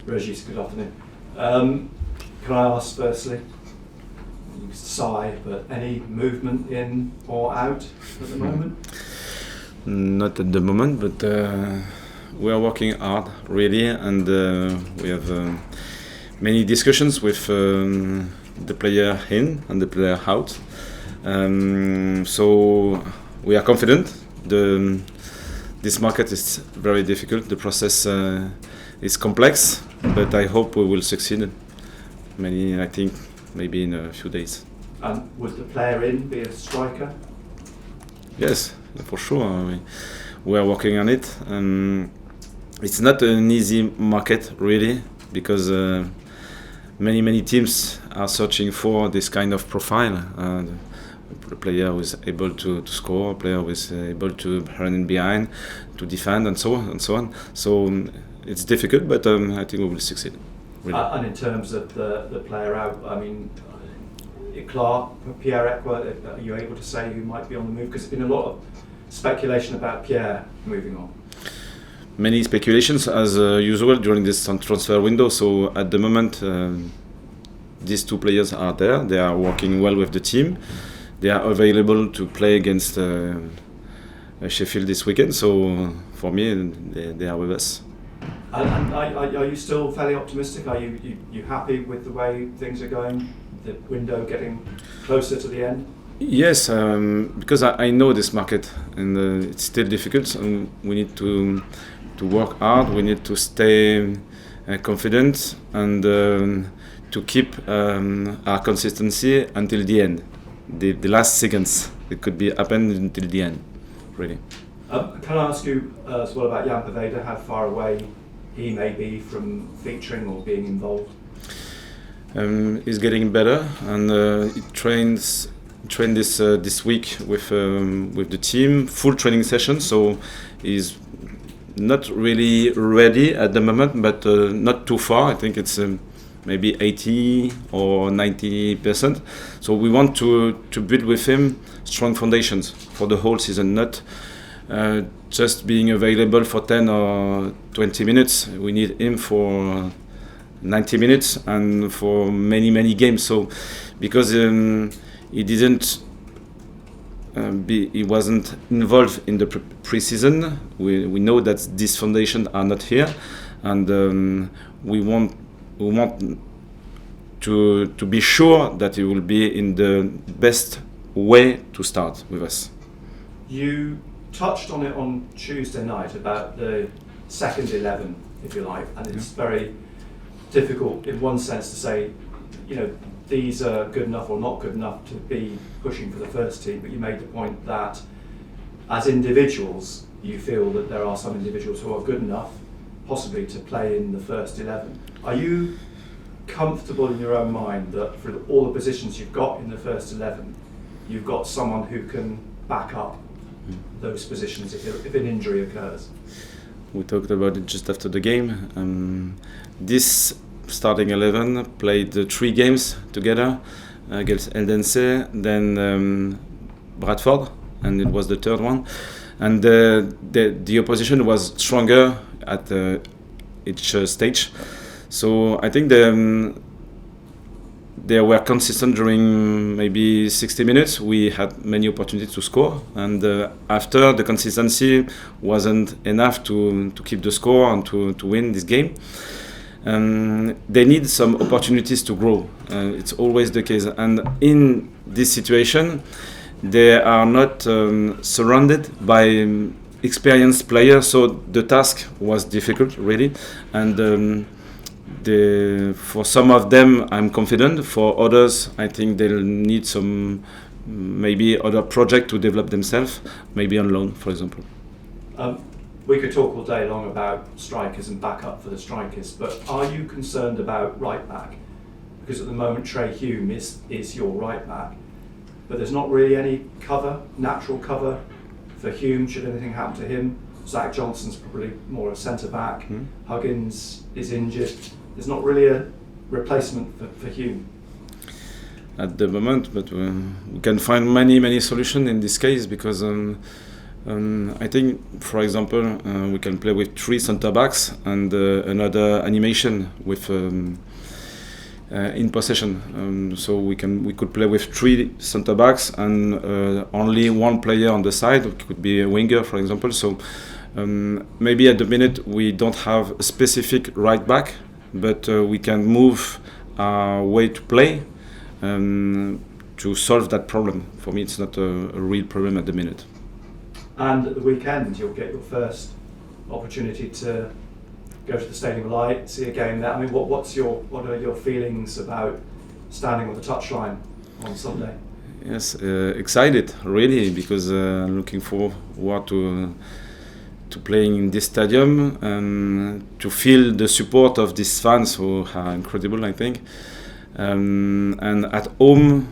Regis, good afternoon. Can I ask firstly, you sigh, but any movement in or out at the moment? Not at the moment, but we are working hard, really, and we have many discussions with the player in and the player out. So we are confident. This market is very difficult. The process is complex, but I hope we will succeed. I think maybe in a few days. And would the player in be a striker? Yes, for sure. We are working on it. It's not an easy market, really, because many teams are searching for this kind of profile. A player who is able to score, a player who is able to run in behind, to defend, and so on. So it's difficult, but I think we will succeed. Really. And in terms of the player out, I mean, Pierre Ekwa, are you able to say who might be on the move? Because there's been a lot of speculation about Pierre moving on. Many speculations as usual during this transfer window. So at the moment, these two players are there. They are working well with the team. They are available to play against Sheffield this weekend. So for me, they are with us. And are you still fairly optimistic? Are you happy with the way things are going? The window getting closer to the end? Yes, because I know this market, and it's still difficult. And we need to work hard. We need to stay confident and to keep our consistency until the end. The last seconds, it could be happen until the end, really. Can I ask you as well about Jan Poveda, how far away he may be from featuring or being involved? He's getting better, and he trained this week with the team, full training session. So he's not really ready at the moment, but not too far. I think it's maybe 80 or 90%. So we want to build with him strong foundations for the whole season, not just being available for 10 or 20 minutes. We need him for 90 minutes and for many games. So because he wasn't involved in the pre-season, we know that these foundations are not here, and we want to be sure that he will be in the best way to start with us. You touched on it on Tuesday night about the second 11, if you like, and it's very difficult in one sense to say, these are good enough or not good enough to be pushing for the first team, but you made the point that as individuals you feel that there are some individuals who are good enough possibly to play in the first 11. Are you comfortable in your own mind that for all the positions you've got in the first 11 you've got someone who can back up those positions if an injury occurs? We talked about it just after the game. This starting 11 played 3 games together against Eldense, then Bradford, and it was the third one. And the opposition was stronger at each stage. So I think they were consistent during maybe 60 minutes. We had many opportunities to score, and after the consistency wasn't enough to keep the score and to win this game. They need some opportunities to grow. It's always the case, and in this situation, they are not surrounded by experienced players. So the task was difficult, really, and. For some of them, I'm confident. For others, I think they'll need some maybe other project to develop themselves, maybe on loan, for example. We could talk all day long about strikers and backup for the strikers, but are you concerned about right back? Because at the moment, Trey Hume is your right back, but there's not really any natural cover for Hume should anything happen to him. Zach Johnson's probably more a centre back. Huggins is injured. There's not really a replacement for Hume. At the moment, but we can find many solutions in this case, because I think, for example, we can play with 3 centre backs and another animation with in possession. So we could play with 3 centre backs and only 1 player on the side. It could be a winger, for example. So maybe at the minute we don't have a specific right back, but we can move our way to play to solve that problem. For me, it's not a real problem at the minute. And at the weekend, you'll get your first opportunity to go to the Stadium of Light, see a game there. I mean, what are your feelings about standing on the touchline on Sunday? Yes, excited really, because looking forward to playing in this stadium and to feel the support of these fans who are incredible, I think. And at home,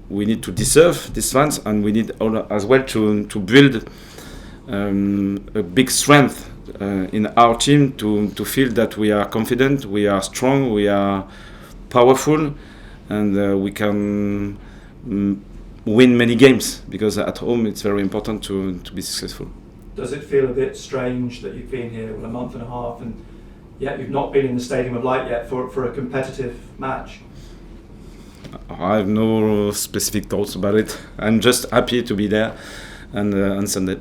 we need to deserve these fans, and we need as well to build a big strength in our team to feel that we are confident, we are strong, we are powerful, and we can win many games, because at home it's very important to be successful. Does it feel a bit strange that you've been here a month and a half and yet you've not been in the Stadium of Light yet for a competitive match? I have no specific thoughts about it. I'm just happy to be there and on Sunday.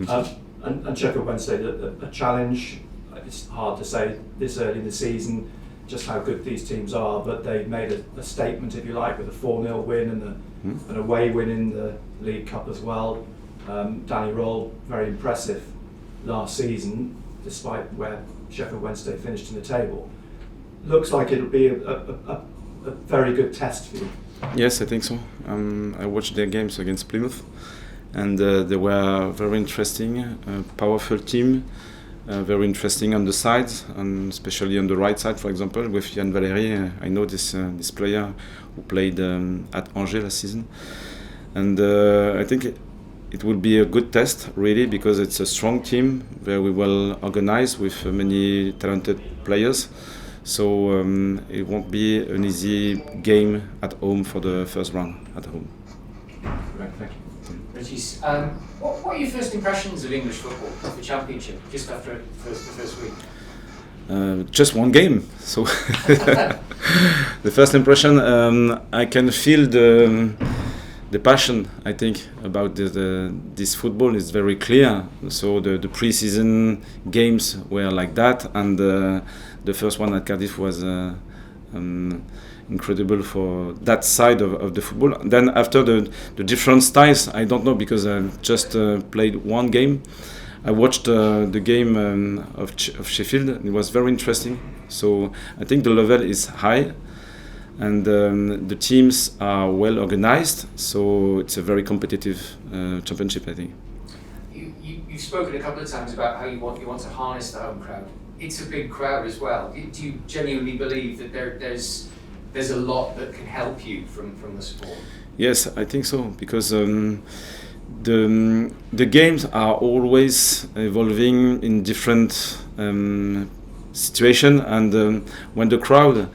And Sheffield Wednesday, a challenge. It's hard to say this early in the season just how good these teams are, but they made a statement, if you like, with a 4-0 win and an away win in the League Cup as well. Danny Roll, very impressive last season, despite where Sheffield Wednesday finished in the table. Looks like it'll be a very good test for you. Yes, I think so. I watched their games against Plymouth, and they were very interesting, powerful team, very interesting on the sides, and especially on the right side, for example, with Yann Valéry. I know this player who played at Angers last season, and I think it will be a good test, really, because it's a strong team, very well organized with many talented players. So it won't be an easy game at home for the first round at home. Right, thank you. Regis, what are your first impressions of English football, the Championship, just after the first week? Just one game, so the first impression, I can feel the passion, I think, about this football is very clear. So the pre-season games were like that, and the first one at Cardiff was incredible for that side of the football. Then after the different styles, I don't know, because I just played one game. I watched the game of Sheffield. It was very interesting. So I think the level is high, and the teams are well organized. So it's a very competitive championship, I think. You've spoken a couple of times about how you want to harness the home crowd. It's a big crowd as well. Do you genuinely believe that there's a lot that can help you from the support? Yes, I think so, because the games are always evolving in different situations, and when the crowd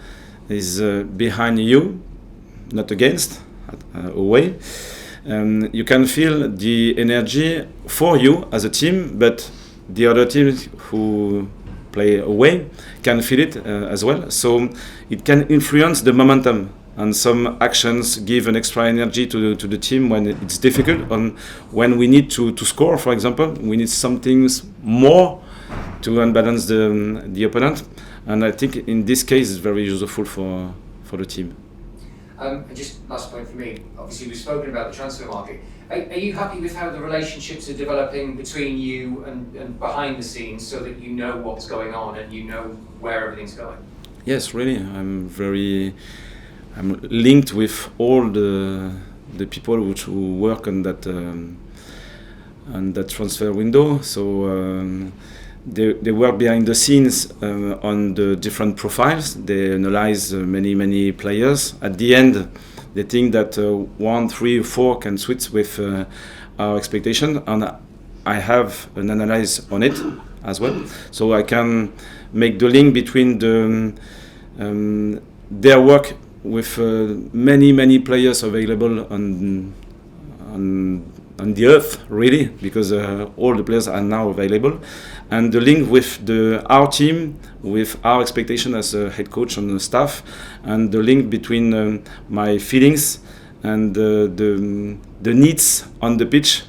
is behind you, not against, away, you can feel the energy for you as a team, but the other teams who play away can feel it as well. So it can influence the momentum, and some actions give an extra energy to the team when it's difficult. And when we need to score, for example, we need some things more to unbalance the opponent. And I think in this case it's very useful for the team. And just last point for me, obviously we've spoken about the transfer market. Are you happy with how the relationships are developing between you and behind the scenes, so that you know what's going on and you know where everything's going? Yes, really. I'm linked with all the people who work on that transfer window. So they work behind the scenes on the different profiles. They analyze many players. At the end, they think that 1, 3, 4 can switch with our expectation, and I have an analysis on it as well. So I can make the link between their work with many players available on on the earth, really, because all the players are now available, and the link with our team, with our expectation as a head coach and the staff, and the link between my feelings and the needs on the pitch,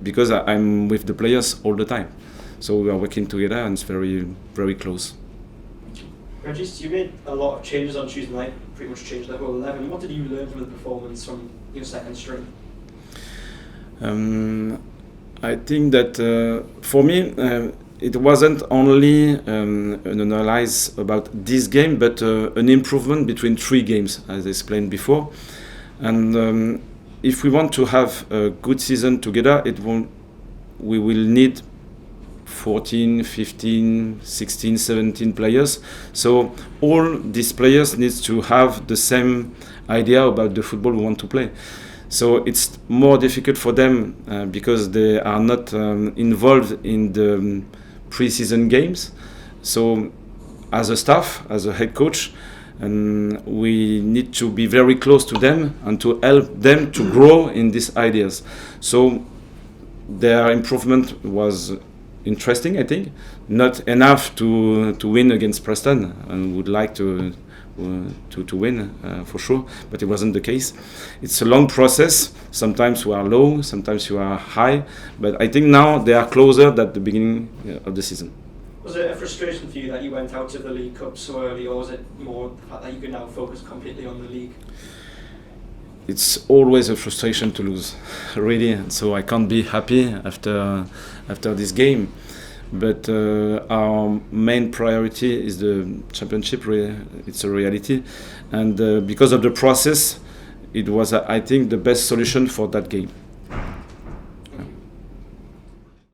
because I'm with the players all the time. So we are working together, and it's very, very close. Regis, you made a lot of changes on Tuesday night, pretty much changed the whole 11. What did you learn from the performance from your second string? I think that for me, it wasn't only an analysis about this game, but an improvement between 3 games, as I explained before. And if we want to have a good season together, we will need 14, 15, 16, 17 players. So all these players need to have the same idea about the football we want to play. So it's more difficult for them because they are not involved in the pre-season games. So as a staff, as a head coach, we need to be very close to them and to help them to grow in these ideas. So their improvement was interesting, I think. Not enough to win against Preston, and would like to win for sure, but it wasn't the case. It's a long process. Sometimes you are low, sometimes you are high, but I think now they are closer than the beginning of the season. Was it a frustration for you that you went out of the League Cup so early, or was it more the fact that you can now focus completely on the league? It's always a frustration to lose, really. And so I can't be happy after this game. But our main priority is the championship. It's a reality, and because of the process, it was, I think, the best solution for that game.